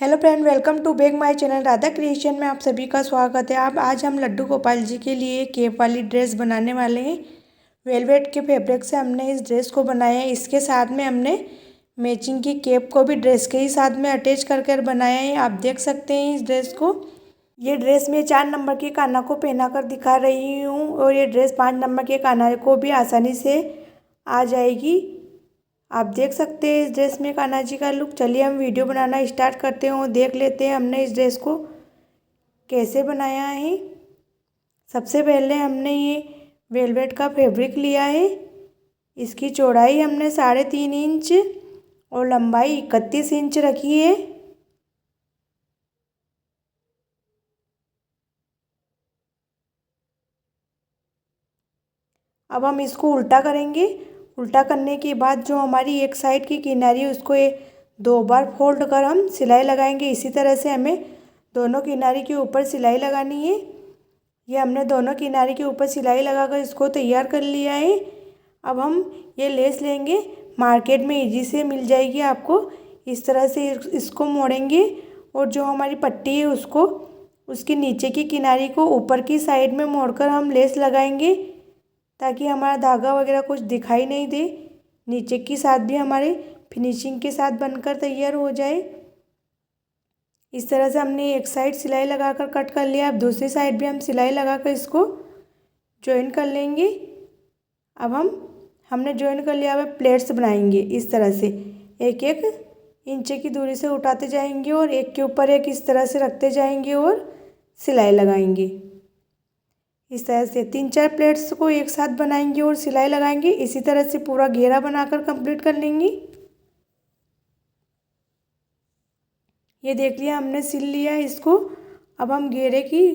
Hello friend, welcome to back my channel Radha creation में आप सभी का स्वागत है। अब आज हम लड्डू गोपाल जी के लिए केप वाली ड्रेस बनाने वाले हैं। वेलवेट के फैब्रिक से हमने इस ड्रेस को बनाया है। इसके साथ में हमने मैचिंग की केप को भी ड्रेस के ही साथ में अटैच कर बनाया है। आप देख सकते हैं इस ड्रेस को। ये ड्रेस मैं 4 नंबर की कान्हा को पहना कर दिखा रही हूँ और ये ड्रेस 5 नंबर के कान्हा को भी आसानी से आ जाएगी। आप देख सकते हैं इस ड्रेस में कान्हा जी का लुक। चलिए हम वीडियो बनाना स्टार्ट करते हैं और देख लेते हैं हमने इस ड्रेस को कैसे बनाया है। सबसे पहले हमने ये वेलवेट का फैब्रिक लिया है। इसकी चौड़ाई हमने 3.5 इंच और लंबाई 31 इंच रखी है। अब हम इसको उल्टा करेंगे। उल्टा करने के बाद जो हमारी एक साइड की किनारी है उसको 2 बार फोल्ड कर हम सिलाई लगाएंगे। इसी तरह से हमें दोनों किनारी के ऊपर सिलाई लगानी है। ये हमने दोनों किनारी के ऊपर सिलाई लगाकर इसको तैयार कर लिया है। अब हम ये लेस लेंगे, मार्केट में इजी से मिल जाएगी आपको। इस तरह से इसको मोड़ेंगे और जो हमारी पट्टी है उसको उसकी नीचे की किनारी को ऊपर की साइड में मोड़कर हम लेस लगाएंगे ताकि हमारा धागा वगैरह कुछ दिखाई नहीं दे। नीचे की साइड भी हमारे फिनिशिंग के साथ बनकर तैयार हो जाए। इस तरह से हमने एक साइड सिलाई लगाकर कट कर लिया। अब दूसरी साइड भी हम सिलाई लगाकर इसको जॉइन कर लेंगे। अब हमने जॉइन कर लिया। अब प्लेट्स बनाएंगे इस तरह से 1-1 इंच की दूरी से उठाते जाएंगे और एक के ऊपर एक इस तरह से रखते जाएंगे और सिलाई लगाएंगे। इस तरह से 3-4 प्लेट्स को एक साथ बनाएंगे और सिलाई लगाएंगे। इसी तरह से पूरा घेरा बनाकर कंप्लीट कर लेंगे। ये देख लिया हमने सिल लिया इसको। अब हम घेरे की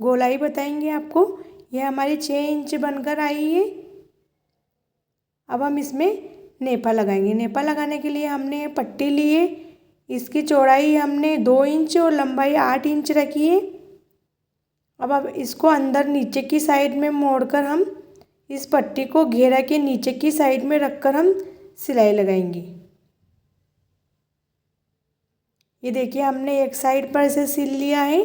गोलाई बताएंगे आपको। यह हमारी 6 इंच बनकर आई है। अब हम इसमें नेफा लगाएंगे। नेफा लगाने के लिए हमने पट्टी ली है। इसकी चौड़ाई हमने 2 इंच और लंबाई 8 इंच रखी है। अब इसको अंदर नीचे की साइड में मोड़कर हम इस पट्टी को घेरा के नीचे की साइड में रखकर हम सिलाई लगाएंगे। ये देखिए हमने एक साइड पर इसे सिल लिया है।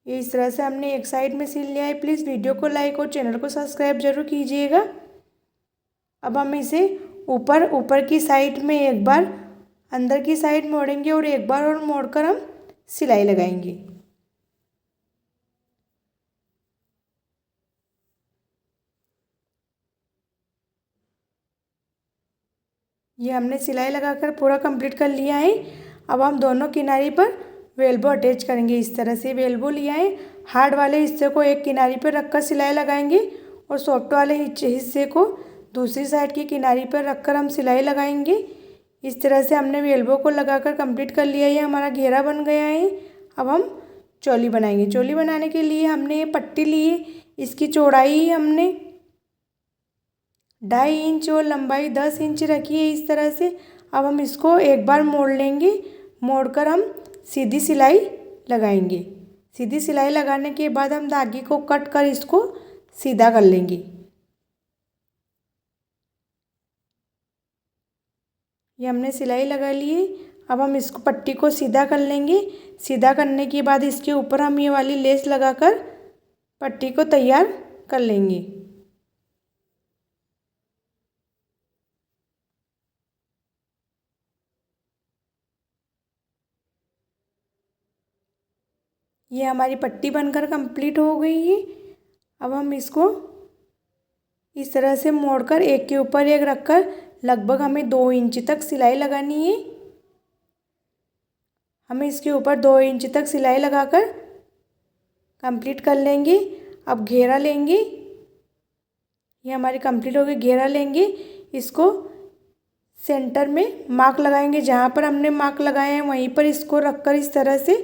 ये इस तरह से हमने एक साइड में सिल लिया है। प्लीज़ वीडियो को लाइक और चैनल को सब्सक्राइब जरूर कीजिएगा। अब हम इसे ऊपर की साइड में एक बार अंदर की साइड मोड़ेंगे और एक बार और मोड़कर हम सिलाई लगाएंगे। ये हमने सिलाई लगाकर पूरा कंप्लीट कर लिया है। अब हम दोनों किनारी पर वेल्बो अटैच करेंगे। इस तरह से वेल्बो लिया है। हार्ड वाले हिस्से को एक किनारी पर रखकर सिलाई लगाएंगे और सॉफ्ट वाले हिस्से को दूसरी साइड की किनारी पर रखकर हम सिलाई लगाएंगे। इस तरह से हमने वेल्बो को लगाकर कंप्लीट कर लिया है। हमारा घेरा बन गया है। अब हम चोली बनाएंगे। चोली बनाने के लिए हमने ये पट्टी ली है। इसकी चौड़ाई हमने 2.5 इंच और लंबाई 10 इंच रखी है इस तरह से। अब हम इसको एक बार मोड़ लेंगे। मोड़कर हम सीधी सिलाई लगाएंगे। सीधी सिलाई लगाने के बाद हम धागे को कट कर इसको सीधा कर लेंगे। ये हमने सिलाई लगा ली है। अब हम इसको पट्टी को सीधा कर लेंगे। सीधा करने के बाद इसके ऊपर हम ये वाली लेस लगाकर पट्टी को तैयार कर लेंगे। ये हमारी पट्टी बनकर कंप्लीट हो गई है। अब हम इसको इस तरह से मोड़कर एक के ऊपर एक रखकर लगभग हमें 2 इंच तक सिलाई लगानी है। हमें इसके ऊपर 2 इंच तक सिलाई लगाकर कंप्लीट कर लेंगे। अब घेरा लेंगे। ये हमारी कंप्लीट हो गई। घेरा लेंगे। इसको सेंटर में मार्क लगाएंगे। जहाँ पर हमने मार्क लगाया है वहीं पर इसको रखकर इस तरह से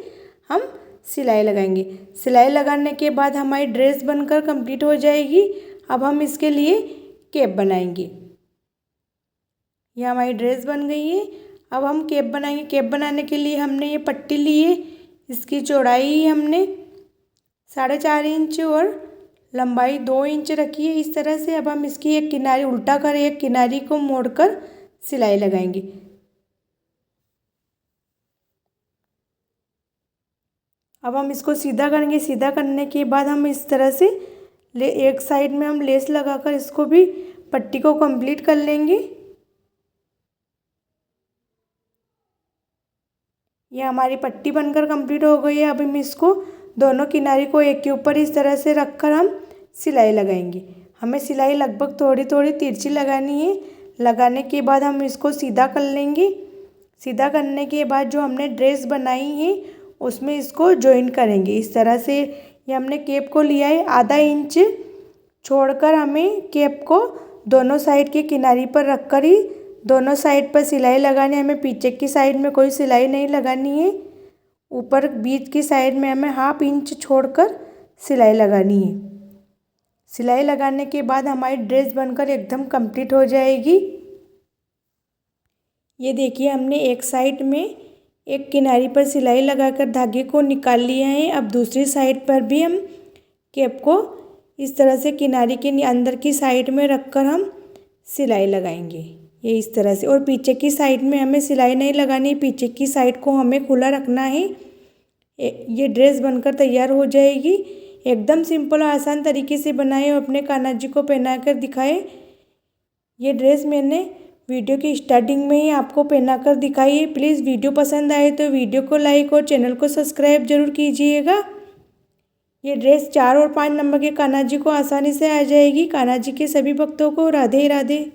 हम सिलाई लगाएंगे। सिलाई लगाने के बाद हमारी ड्रेस बनकर कंप्लीट हो जाएगी। अब हम इसके लिए कैप बनाएंगे। ये हमारी ड्रेस बन गई है। अब हम कैप बनाएंगे। कैप बनाने के लिए हमने ये पट्टी ली है। इसकी चौड़ाई हमने 4.5 इंच और लंबाई 2 इंच रखी है इस तरह से। अब हम इसकी एक किनारी उल्टा कर एक किनारी को मोड़कर सिलाई लगाएंगे। अब हम इसको सीधा करेंगे। सीधा करने के बाद हम इस तरह से एक साइड में हम लेस लगाकर इसको भी पट्टी को कंप्लीट कर लेंगे। ये हमारी पट्टी बनकर कंप्लीट हो गई है। अब हम इसको दोनों किनारे को एक के ऊपर इस तरह से रखकर हम सिलाई लगाएंगे। हमें सिलाई लगभग थोड़ी थोड़ी तिरछी लगानी है। लगाने के बाद हम इसको सीधा कर लेंगे। सीधा करने के बाद जो हमने ड्रेस बनाई है उसमें इसको जॉइन करेंगे इस तरह से। ये हमने केप को लिया है आधा इंच छोड़कर, हमें केप को दोनों साइड के किनारे पर रखकर ही दोनों साइड पर सिलाई लगानी है। हमें पीछे की साइड में कोई सिलाई नहीं लगानी है। ऊपर बीच की साइड में हमें 1/2 इंच छोड़कर सिलाई लगानी है। सिलाई लगाने के बाद हमारी ड्रेस बनकर एकदम कंप्लीट हो जाएगी। ये देखिए हमने एक साइड में एक किनारी पर सिलाई लगाकर धागे को निकाल लिया है। अब दूसरी साइड पर भी हम केप को इस तरह से किनारी के अंदर की साइड में रखकर हम सिलाई लगाएंगे ये इस तरह से। और पीछे की साइड में हमें सिलाई नहीं लगानी, पीछे की साइड को हमें खुला रखना है। ये ड्रेस बनकर तैयार हो जाएगी। एकदम सिंपल और आसान तरीके से बनाए और अपने कान्हा जी को पहना कर दिखाए। ये ड्रेस मैंने वीडियो की स्टार्टिंग में ही आपको पहना कर दिखाई है। प्लीज़ वीडियो पसंद आए तो वीडियो को लाइक और चैनल को सब्सक्राइब जरूर कीजिएगा। ये ड्रेस 4 और 5 नंबर के कान्हा जी को आसानी से आ जाएगी। कान्हा जी के सभी भक्तों को राधे राधे।